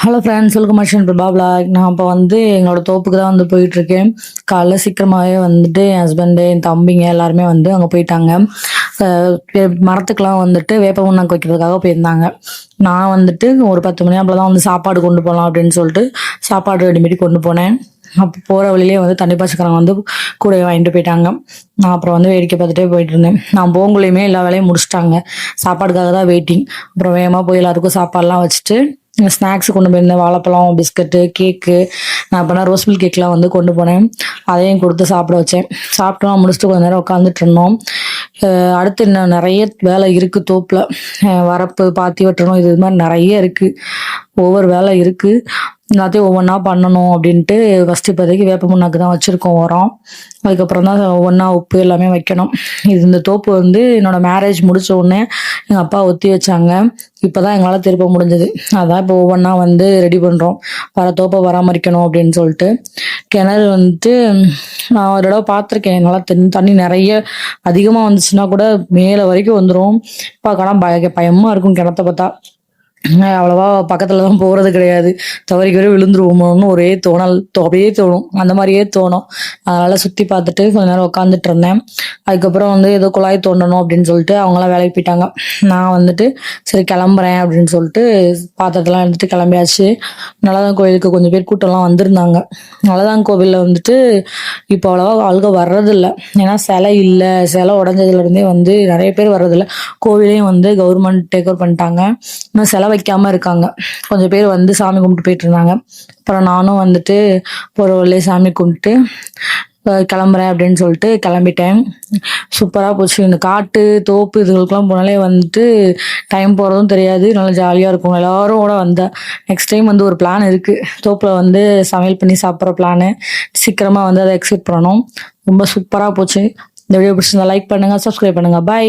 Hello friends, welcome மர்ஷன் Prabha vlog. நான் இப்போ எங்களோட தோப்புக்கு தான் போயிட்டுருக்கேன். காலைல சீக்கிரமாகவே என் ஹஸ்பண்டு, என் தம்பிங்க எல்லாருமே அங்கே போயிட்டாங்க. மரத்துக்கெலாம் வேப்ப முன்னாக்கு வைக்கிறதுக்காக போயிருந்தாங்க. நான் ஒரு 10 மணி அப்போ தான் சாப்பாடு கொண்டு போகலாம் அப்படின்னு சொல்லிட்டு சாப்பாடு ரெடிமேடி கொண்டு போனேன். அப்போ போகிற வழியிலே தண்ணி பாய்ச்சிக்கிறவங்க கூட வாங்கிட்டு போயிட்டாங்க. நான் அப்புறம் வேடிக்கை பார்த்துட்டே போயிட்டு இருந்தேன். நான் போங்குள்ளேயுமே எல்லா வேலையும் முடிச்சிட்டாங்க. சாப்பாடுக்காக தான் வெயிட்டிங். அப்புறம் வேகமாக போய் எல்லாருக்கும் சாப்பாடுலாம் வச்சுட்டு ஸ்நாக்ஸ் கொண்டு போயிருந்தேன். வாழைப்பழம், பிஸ்கட்டு, கேக்கு. நான் அப்போனா ரோஸ் மில்க் கேக்லாம் கொண்டு போனேன். அதையும் கொடுத்து சாப்பிட வச்சேன். சாப்பிட்டோம், முடிச்சுட்டு கொஞ்ச நேரம் உட்காந்துட்டு இருந்தோம். அடுத்து இன்னும் நிறைய வேலை இருக்குது தோப்பில். வரப்பு பாத்தி வெட்டணும், இது மாதிரி நிறைய இருக்குது. ஒவ்வொரு வேலை இருக்குது. எல்லாத்தையும் ஒவ்வொன்றா பண்ணணும் அப்படின்ட்டு ஃபஸ்ட்டு இப்போதைக்கு வேப்ப முன்னாக்கு தான் வச்சுருக்கோம் உரம். அதுக்கப்புறம் தான் ஒவ்வொன்றா உப்பு எல்லாமே வைக்கணும். இந்த தோப்பு என்னோடய மேரேஜ் முடித்த உடனே எங்கள் அப்பா ஒத்தி வச்சாங்க. இப்போ தான் எங்களால் திருப்ப முடிஞ்சது. அதான் இப்போ ஒவ்வொன்றா ரெடி பண்ணுறோம். வர தோப்பை பராமரிக்கணும் அப்படின்னு சொல்லிட்டு. கிணறு நான் ஒரு தடவை பார்த்துருக்கேன். என்னால் தண்ணி நிறைய அதிகமாக வந்துச்சுன்னா கூட மேலே வரைக்கும் வந்துடும். பார்க்கலாம் பயமாக இருக்கும் கிணத்த பார்த்தா. அவ்வளவா பக்கத்துல தான் போறது கிடையாது. தவறிக்கவே விழுந்துருவோமோன்னு ஒரே அப்படியே தோணும். அந்த மாதிரியே தோணும். அதனால சுத்தி பார்த்துட்டு கொஞ்ச நேரம் உட்காந்துட்டு இருந்தேன். அதுக்கப்புறம் ஏதோ குழாய் தோண்டணும் அப்படின்னு சொல்லிட்டு அவங்களாம் வேலைக்கு போயிட்டாங்க. நான் சரி கிளம்புறேன் அப்படின்னு சொல்லிட்டு பாத்திரத்தெல்லாம் எடுத்துட்டு கிளம்பியாச்சு. நல்லதான் கோயிலுக்கு கொஞ்சம் பேர் கூட்டம்லாம் வந்திருந்தாங்க. நல்லதான் கோவிலில் இப்போ அவ்வளவா ஆளுக வர்றதில்லை. ஏன்னா சிலை இல்லை, சிலை உடஞ்சதுல இருந்தே நிறைய பேர் வர்றதில்லை. கோவிலையும் கவர்மெண்ட் டேக் ஓவர் பண்ணிட்டாங்க. இன்னும் சிலை வைக்காம இருக்காங்க. கொஞ்சம் பேர் சாமி கும்பிட்டு போயிட்டு இருந்தாங்க. அப்புறம் நானும் ஒரு வழியே சாமி கும்பிட்டு கிளம்புறேன் அப்படின்னு சொல்லிட்டு கிளம்பிட்டேன். சூப்பராக போச்சு. இந்த காட்டு தோப்பு இதுகளுக்கெல்லாம் போனாலே டைம் போகிறதும் தெரியாது. நல்லா ஜாலியாக இருக்கும். எல்லாரும் கூட வந்தேன். நெக்ஸ்ட் டைம் ஒரு பிளான் இருக்குது. தோப்பில் சமையல் பண்ணி சாப்பிட்ற பிளானு. சீக்கிரமாக அதை எக்ஸிக்யூட் பண்ணணும். ரொம்ப சூப்பராக போச்சு. இந்த வீடியோ பிடிச்சிருந்தா லைக் பண்ணுங்கள், சப்ஸ்கிரைப் பண்ணுங்கள். பாய்.